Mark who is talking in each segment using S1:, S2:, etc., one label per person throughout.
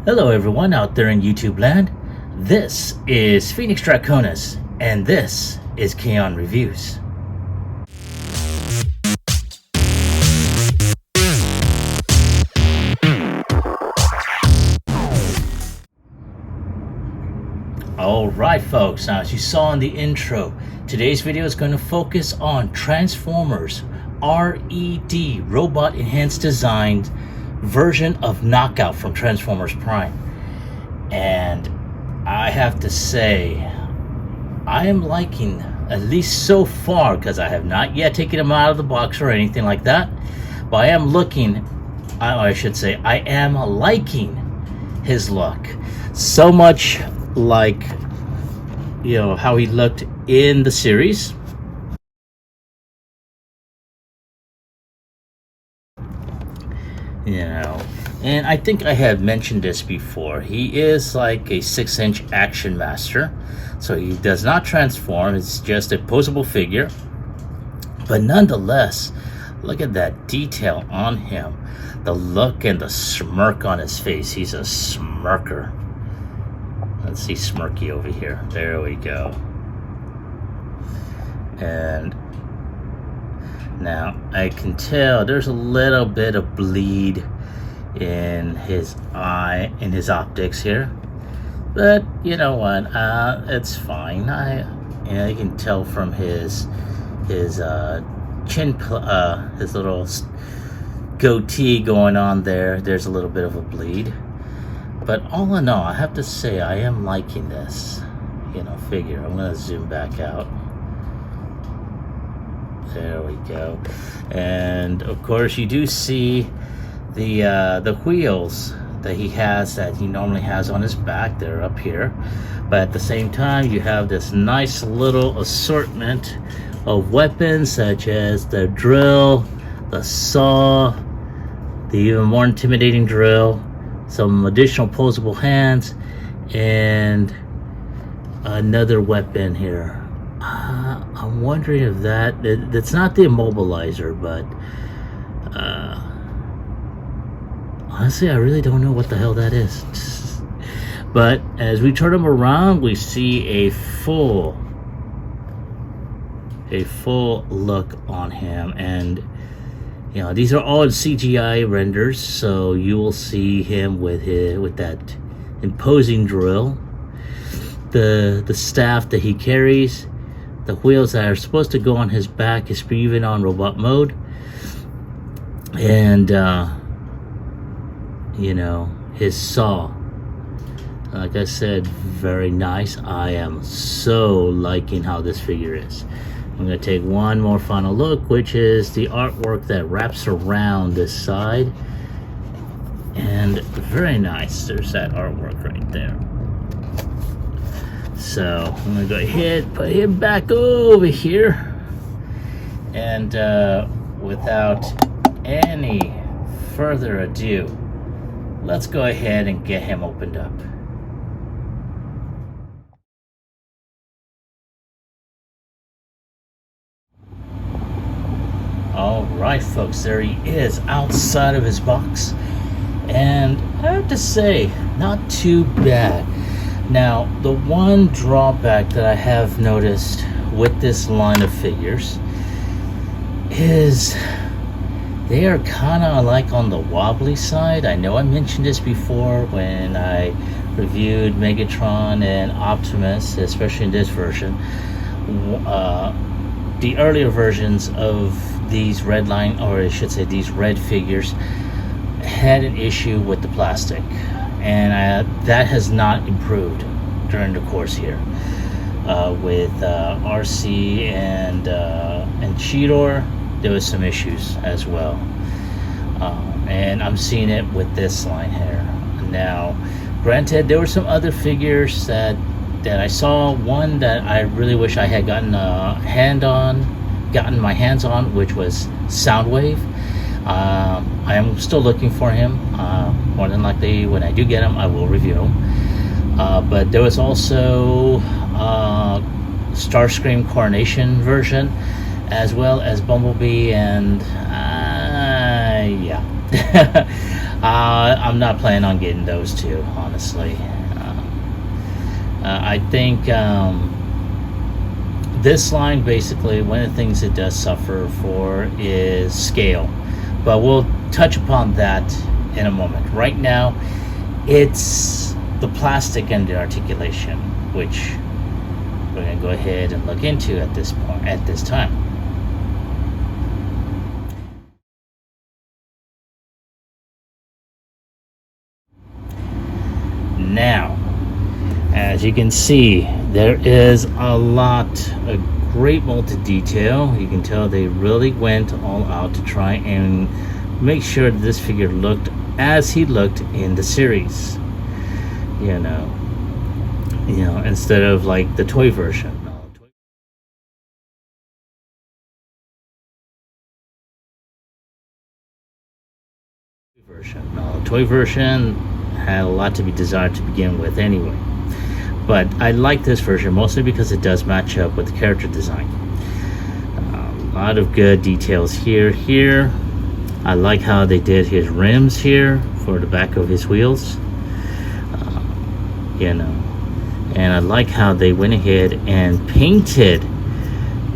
S1: Hello everyone out there in YouTube land. This is Phoenix Draconis, and this is Kaon Reviews. Alright folks, now as you saw in the intro, today's video is going to focus on Transformers R.E.D. Robot Enhanced Design version of Knockout from Transformers Prime. And I have to say, I am liking, at least so far, because I have not yet taken him out of the box or anything like that, but I am liking his look. So much like, how he looked in the series. And I think I have mentioned this before. He is like a 6-inch action master, so he does not transform. It's just a posable figure, but nonetheless, look at that detail on him, the look and the smirk on his face. He's a smirker. Let's see Smirky over here. There we go. And now I can tell there's a little bit of bleed in his eye, in his optics here, but you know what, it's fine. You can tell from his chin, his little goatee going on there, there's a little bit of a bleed. But all in all, I have to say I am liking this figure. I'm going to zoom back out. There we go. And of course you do see the wheels that he normally has on his back. They're up here, but at the same time you have this nice little assortment of weapons, such as the drill, the saw, the even more intimidating drill, some additional posable hands, and another weapon here. I'm wondering if that's not the immobilizer, but honestly, I really don't know what the hell that is. But as we turn him around, we see a full look on him, and these are all CGI renders, so you will see him with that imposing drill, the staff that he carries, the wheels that are supposed to go on his back is even on robot mode, and his saw. Like I said, very nice. I am so liking how this figure is. I'm going to take one more final look, which is the artwork that wraps around this side. And very nice. There's that artwork right there. So I'm going to go ahead, put him back over here. And without any further ado, let's go ahead and get him opened up. Alright folks, there he is outside of his box, and I have to say, not too bad. Now, the one drawback that I have noticed with this line of figures is they are kind of like on the wobbly side. I know I mentioned this before when I reviewed Megatron and Optimus, especially in this version. The earlier versions of these these red figures had an issue with the plastic, and that has not improved during the course here. With RC and Cheetor, there was some issues as well, and I'm seeing it with this line here. Now, granted, there were some other figures that I saw. One that I really wish I had gotten my hands on, which was Soundwave. I am still looking for him. More than likely, when I do get him, I will review him. But there was also Starscream Coronation version, as well as Bumblebee, and yeah. I'm not planning on getting those two, honestly. I think this line, basically, one of the things it does suffer for is scale. But we'll touch upon that in a moment. Right now, it's the plastic and the articulation, which we're going to go ahead and look into at this point, at this time. Now, as you can see, there is a great multi-detail. You can tell they really went all out to try and make sure that this figure looked as he looked in the series. You know, instead of like the toy version. Toy version had a lot to be desired to begin with anyway. But I like this version mostly because it does match up with the character design. A lot of good details here. I like how they did his rims here for the back of his wheels. And I like how they went ahead and painted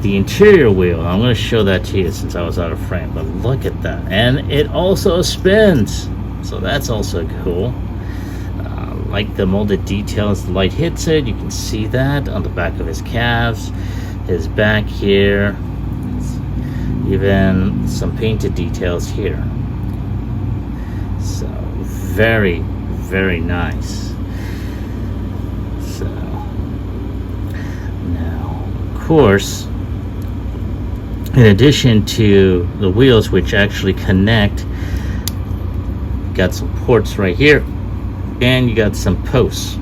S1: the interior wheel. I'm going to show that to you since I was out of frame, but look at that. And it also spins, so that's also cool. Like the molded details, the light hits it, you can see that on the back of his calves, his back here, even some painted details here. So very, very nice. So now, of course, in addition to the wheels, which actually connect, got some ports right here, and you got some posts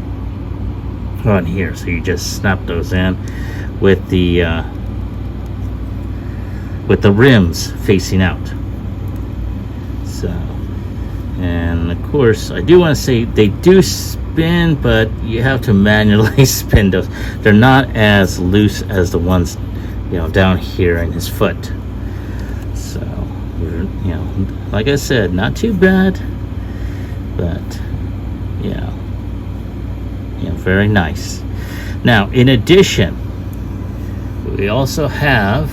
S1: on here, so you just snap those in with the rims facing out. So, and of course, I do want to say they do spin, but you have to manually spin those. They're not as loose as the ones down here in his foot. So, like I said, not too bad, but very nice. Now, in addition, we also have,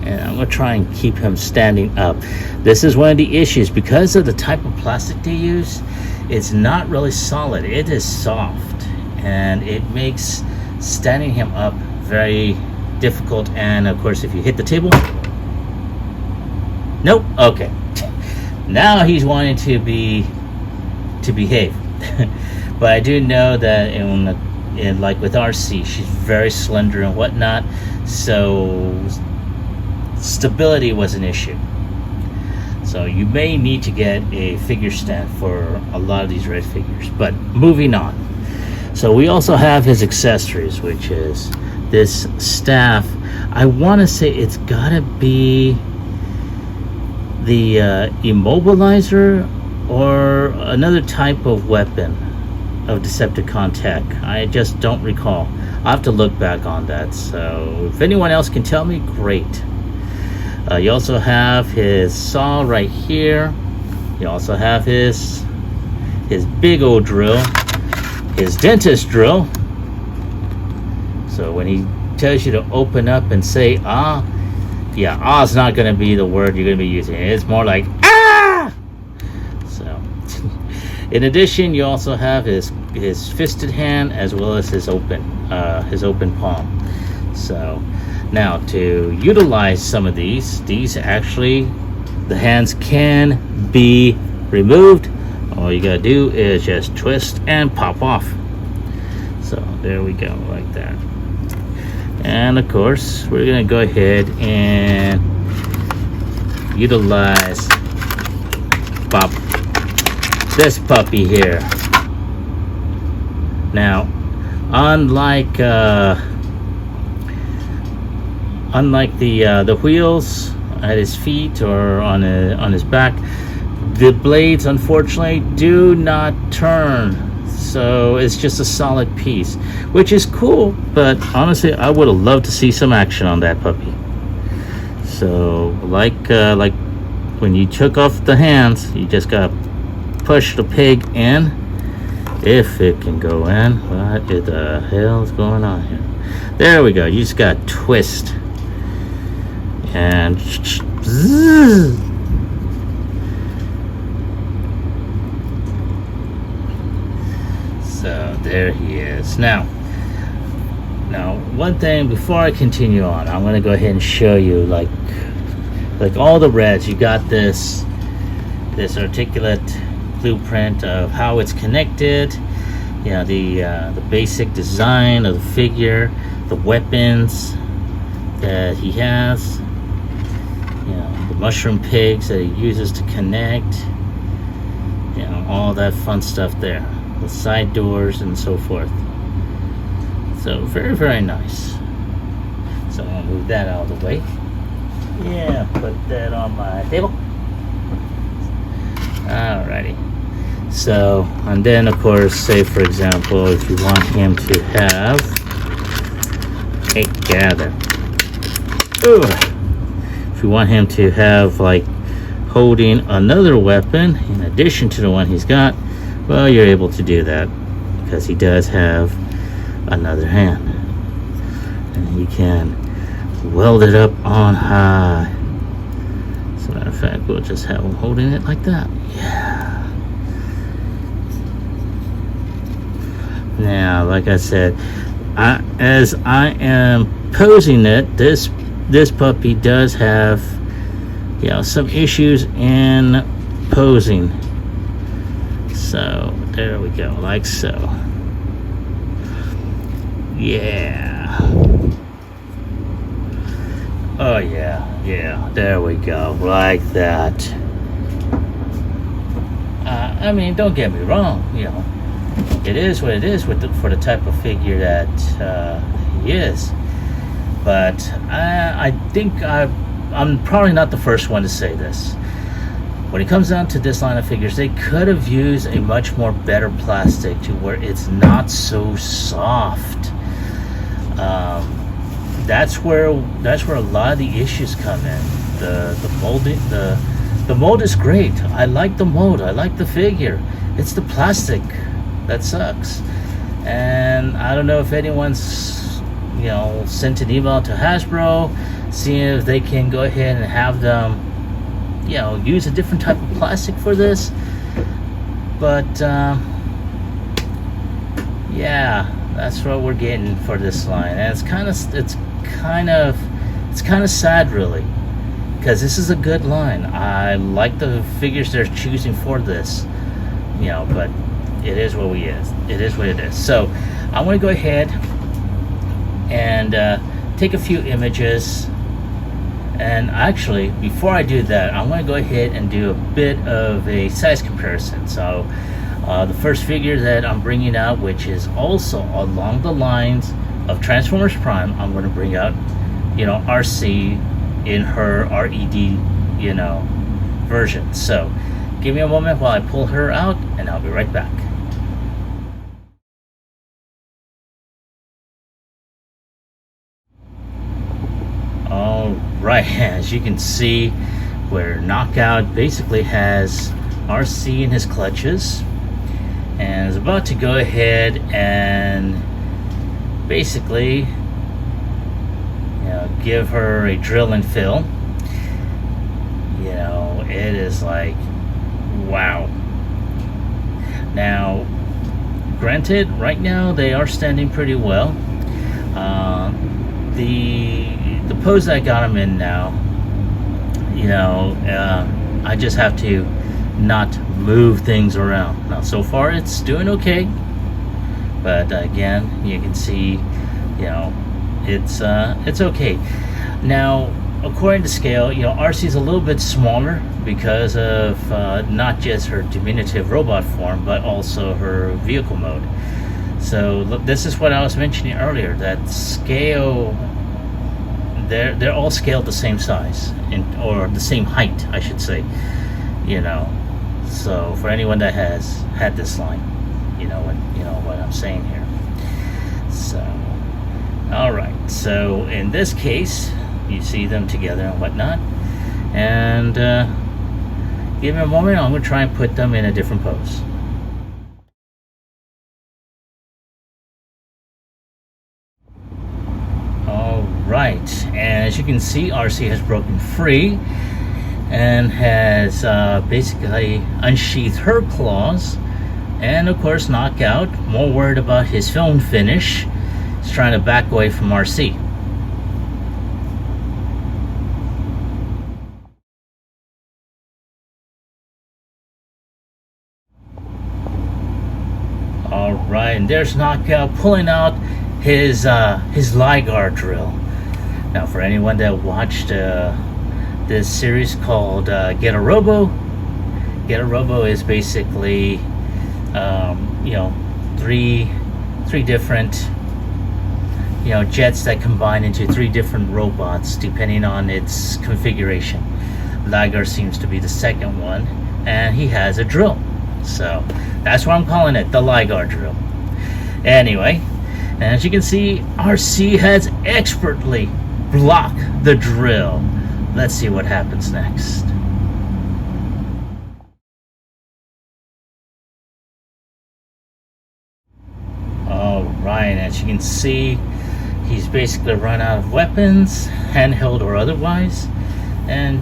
S1: and I'm going to try and keep him standing up. This is one of the issues because of the type of plastic they use. It's not really solid. It is soft, and it makes standing him up very difficult. And of course, if you hit the table, nope. Okay, now he's wanting to behave. But I do know that in like with RC, she's very slender and whatnot, so stability was an issue. So you may need to get a figure stand for a lot of these red figures. But moving on. So we also have his accessories, which is this staff. I want to say it's gotta be the immobilizer or another type of weapon of Decepticon tech. I just don't recall. I'll have to look back on that. So if anyone else can tell me, great. You also have his saw right here. You also have his big old drill, his dentist drill. So when he tells you to open up and say ah, yeah, ah is not going to be the word you're going to be using. It's more like ah. So in addition, you also have his fisted hand as well as his open palm. So now to utilize some of these actually, the hands can be removed. All you gotta do is just twist and pop off. So there we go, like that. And of course, we're gonna go ahead and utilize this puppy here. Now, unlike the wheels at his feet or on his back, the blades unfortunately do not turn. So it's just a solid piece, which is cool, but honestly I would have loved to see some action on that puppy. So like when you took off the hands, you just gotta push the pig in, if it can go in. What the hell is going on here? There we go. You just got twist and so there he is. Now one thing before I continue on, I'm going to go ahead and show you like all the reds. You got this articulate blueprint of how it's connected, you know, the basic design of the figure, the weapons that he has, you know, the mushroom pigs that he uses to connect, you know, all that fun stuff there, the side doors and so forth. So very, very nice. So I'll move that out of the way. Yeah, put that on my table. Alrighty. So, and then of course, say for example, if you want him to have a gather. Ooh. If you want him to have like holding another weapon in addition to the one he's got, well, you're able to do that because he does have another hand, and he can weld it up on high. As a matter of fact, we'll just have him holding it like that. Yeah. Now, like I said, as I am posing it, this puppy does have, you know, some issues in posing. So there we go, like so. Yeah. Oh yeah, there we go, like that. I mean, don't get me wrong, you know, it is what it is for the type of figure that he is. But I think I'm probably not the first one to say this. When it comes down to this line of figures, they could have used a much more better plastic to where it's not so soft. That's where a lot of the issues come in. The molding, the mold is great. I like the mold. I like the figure. It's the plastic that sucks. And I don't know if anyone's, you know, sent an email to Hasbro, seeing if they can go ahead and have them, you know, use a different type of plastic for this. But yeah, that's what we're getting for this line, and it's kind of sad, really, because this is a good line. I like the figures they're choosing for this, you know, but it is what it is. It is what it is. So I want to go ahead and take a few images. And actually, before I do that, I want to go ahead and do a bit of a size comparison. So the first figure that I'm bringing out, which is also along the lines of Transformers Prime, I'm going to bring out, you know, RC in her R.E.D, you know, version. So give me a moment while I pull her out, and I'll be right back. Right, as you can see, where Knockout basically has RC in his clutches and is about to go ahead and basically, you know, give her a drill and fill. You know, it is like, wow. Now, granted, right now they are standing pretty well. The pose I got them in now, you know, I just have to not move things around. Now, so far it's doing okay, but again, you can see, you know, it's okay. Now, according to scale, you know, RC is a little bit smaller because of not just her diminutive robot form, but also her vehicle mode. So look, this is what I was mentioning earlier, that scale, they're all scaled the same size, or the same height, I should say, you know. So for anyone that has had this line, you know what I'm saying here. So, all right. So in this case, you see them together and whatnot, and Give me a moment, I'm going to try and put them in a different pose. Alright, and as you can see, RC has broken free and has basically unsheathed her claws, and of course Knockout, more worried about his film finish, is trying to back away from RC. Alright, and there's Knockout pulling out his LiGAR drill. Now for anyone that watched this series called Get a Robo is basically three different jets that combine into three different robots depending on its configuration. LiGAR seems to be the second one, and he has a drill, so that's why I'm calling it the LiGAR drill. Anyway, as you can see, RC has expertly blocked the drill. Let's see what happens next. Alright, as you can see, he's basically run out of weapons, handheld or otherwise, and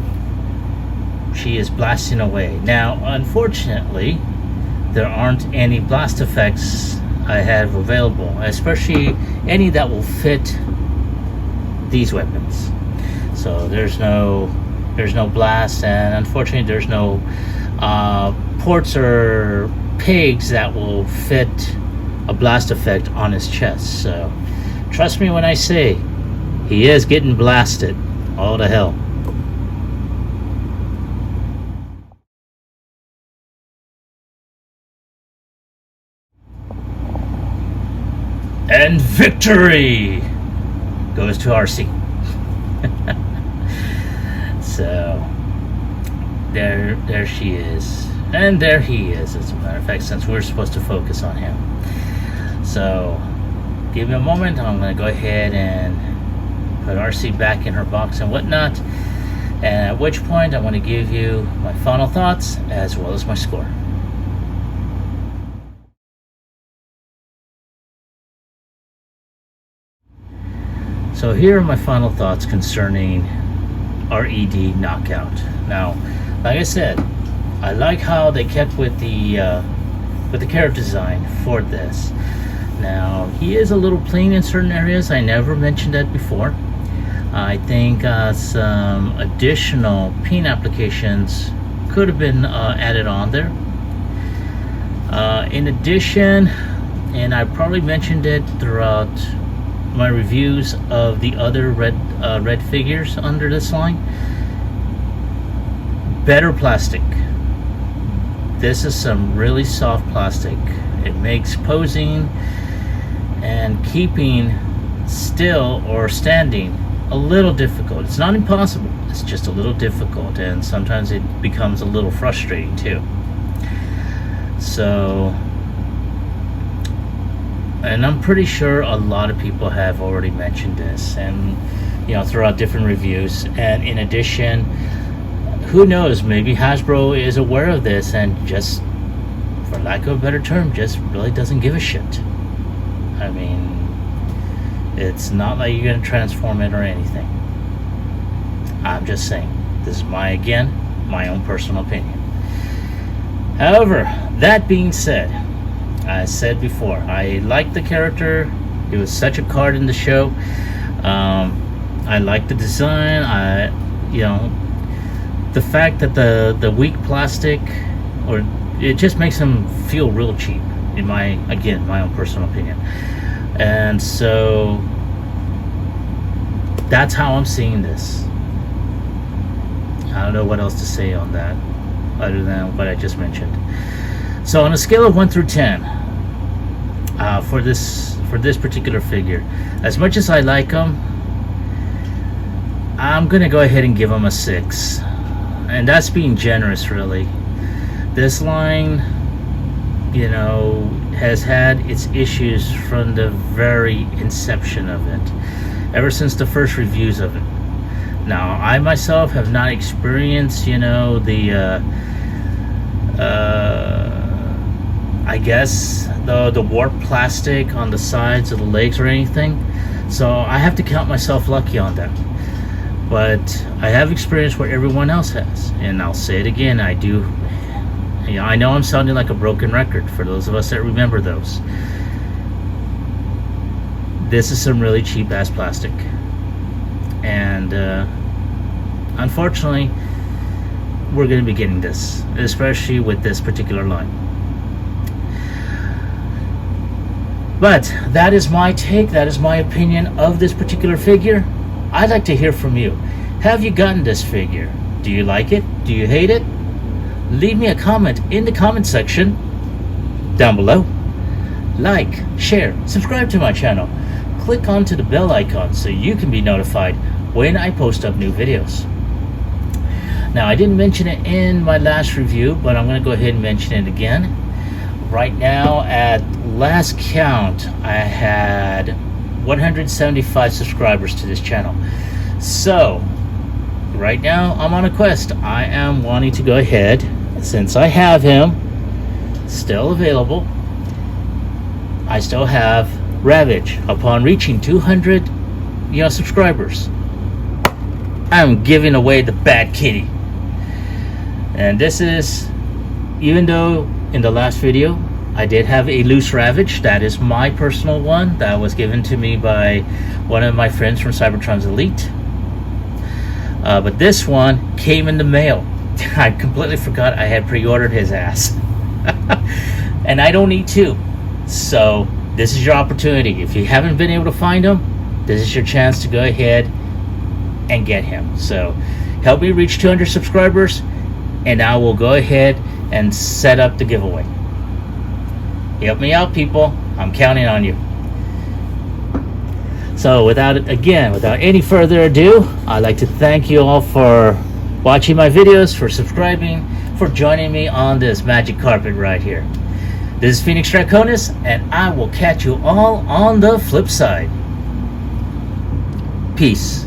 S1: she is blasting away. Now, unfortunately, there aren't any blast effects I have available, especially any that will fit these weapons. So there's no blast, and unfortunately there's no ports or pegs that will fit a blast effect on his chest. So trust me when I say he is getting blasted all to hell. And victory goes to RC. So there she is, and there he is, as a matter of fact, since we're supposed to focus on him. So give me a moment, I'm going to go ahead and put RC back in her box and whatnot, and at which point I want to give you my final thoughts as well as my score. So here are my final thoughts concerning R.E.D. Knockout. Now, like I said, I like how they kept with the character design for this. Now, he is a little plain in certain areas. I never mentioned that before. I think some additional paint applications could have been added on there. In addition, and I probably mentioned it throughout my reviews of the other red figures under this line, better plastic. This is some really soft plastic. It makes posing and keeping still or standing a little difficult. It's not impossible, it's just a little difficult, and sometimes it becomes a little frustrating too. So, and I'm pretty sure a lot of people have already mentioned this, and throughout different reviews. And in addition, who knows, maybe Hasbro is aware of this and just, for lack of a better term, just really doesn't give a shit. I mean, it's not like you're going to transform it or anything. I'm just saying, this is my own personal opinion. However, that being said, I said before, I liked the character. It was such a card in the show. I liked the design. The fact that the weak plastic, or it just makes him feel real cheap, in my own personal opinion. And so that's how I'm seeing this. I don't know what else to say on that other than what I just mentioned. So on a scale of 1 through 10, for this particular figure, as much as I like him, I'm gonna go ahead and give him a 6, and that's being generous, really. This line, has had its issues from the very inception of it, ever since the first reviews of it. Now, I myself have not experienced, the I guess the warped plastic on the sides of the legs or anything. So I have to count myself lucky on that. But I have experienced what everyone else has, and I'll say it again. I do. You know, I know I'm sounding like a broken record for those of us that remember those. This is some really cheap ass plastic, and unfortunately, we're going to be getting this, especially with this particular line. But that is my take, that is my opinion of this particular figure. I'd like to hear from you. Have you gotten this figure? Do you like it? Do you hate it? Leave me a comment in the comment section down below. Like, share, subscribe to my channel. Click onto the bell icon so you can be notified when I post up new videos. Now, I didn't mention it in my last review, but I'm going to go ahead and mention it again. Right now, at last count, I had 175 subscribers to this channel. So, right now, I'm on a quest. I am wanting to go ahead, since I have him still available, I still have Ravage. Upon reaching 200 subscribers, I'm giving away the Bad Kitty. And this is, even though in the last video I did have a loose Ravage, that is my personal one that was given to me by one of my friends from Cybertron's Elite, but this one came in the mail. I completely forgot I had pre-ordered his ass. And I don't need to. So this is your opportunity. If you haven't been able to find him, this is your chance to go ahead and get him. So help me reach 200 subscribers, and I will go ahead and set up the giveaway. Help me out, people. I'm counting on you. So without any further ado, I'd like to thank you all for watching my videos, for subscribing, for joining me on this magic carpet right here. This is Phoenix Draconis, and I will catch you all on the flip side. Peace.